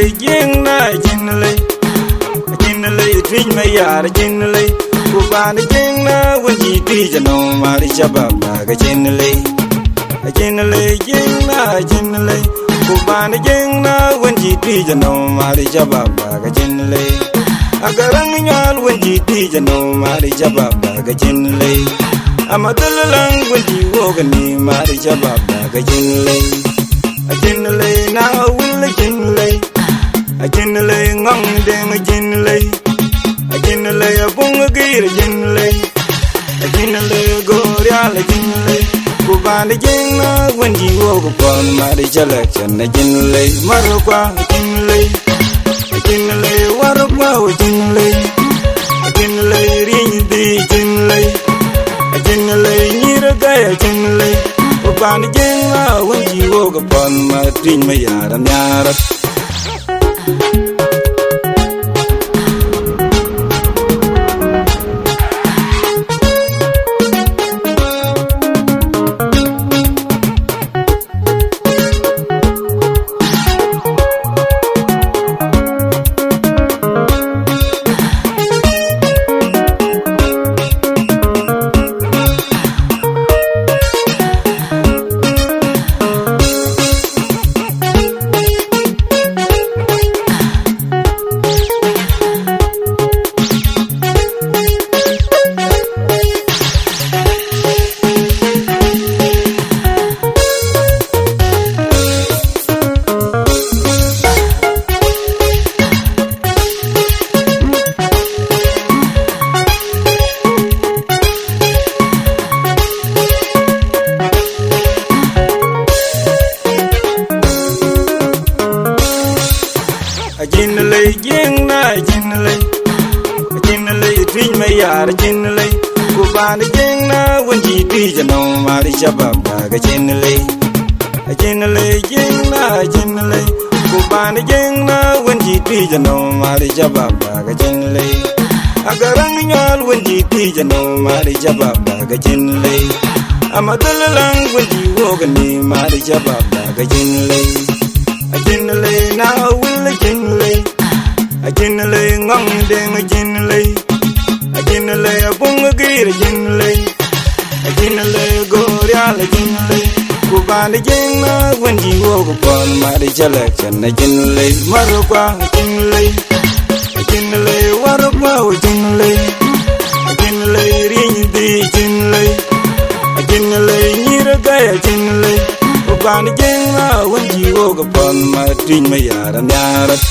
jing na jinle twin me yar jinle ku ban jing na wonji ti jano mari chabab na ga jinle jing na jinle ku ban jing na wonji ti jano mari chabab na ga jinle agarang nyal wonji ti jano mari chabab na ga jinle amadullang wonji wogani mari chabab na ga jinle na will jinle ngong deng jinle bung gir jinle gorial jinle ku ban jinna wonji wogo pon mari selection jinle marwa jinle warwa jinle rindi jinle nyirga jinle ku ban jinna wonji wogo pon mari ma yaram yarat jinle twin me yar jinle ku ban jing na wonji ti jano mari chabab na ga jinle jing na jinle ku ban jing na wonji ti jano mari chabab na ga jinle agarang nyal wonji ti jano mari chabab na ga jinle amadullang wonji wogani mari chabab na ga jinle na will jinle ngong deng jinle bung gir jinle gorial jinle ku ban jinna wonji wogo pon mari selection jinle marwa jinle warwa jinle rindi jinle nyirga jinle ku ban jinna wonji wogo pon mari ma yaram yarat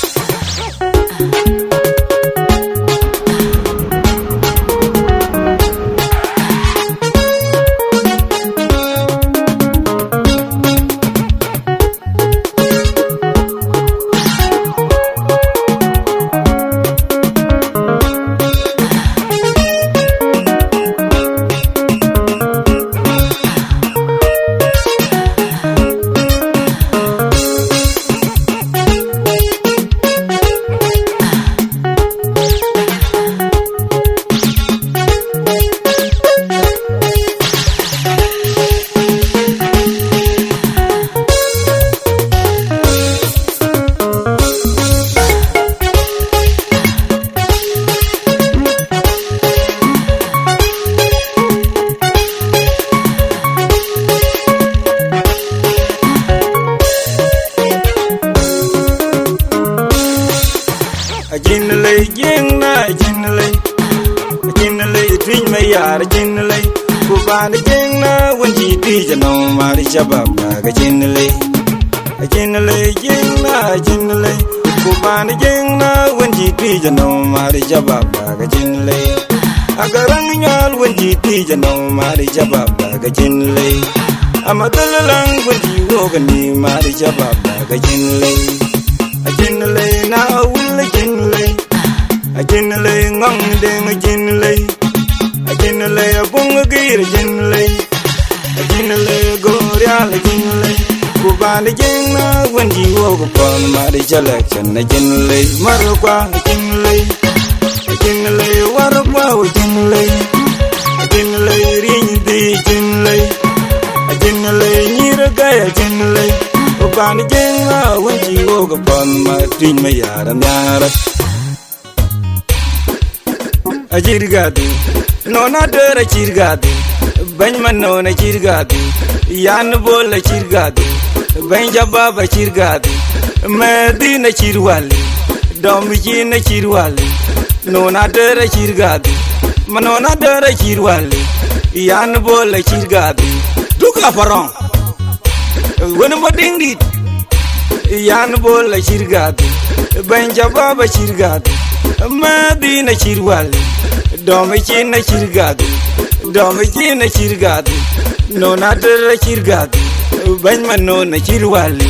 jinle twin me yar jinle ku ban jing na wonji ti jano mari chabab na ga jinle jing na jinle ku ban jing na wonji ti jano mari chabab na ga jinle agarang nyal wonji ti jano mari chabab na ga jinle amadullang wonji wogani mari chabab na ga jinle na will jinle ngong deng jinle bung gir jinle gorial jinle ku ban jinna wonji wogo pon mari selection jinle marwa jinle warwa jinle rindi jinle nyirga jinle ku ban jeng na wen chi wo ga pon ma tin me yara nyara ajirgadu no na dera chirgadu ban man no na chirgadu yan bol chirgadu ban jababa chirgadu medina chirwali dom na chirwali no na dera chirgadu mano na dera chirwali yan bol chirgadu duka faron wen mo dingdi yan bol chirgadu ban jababa chirgadu medina chirwali dom na chirgadu dom na chirgadu no na dera chirgadu ban man no na chirwali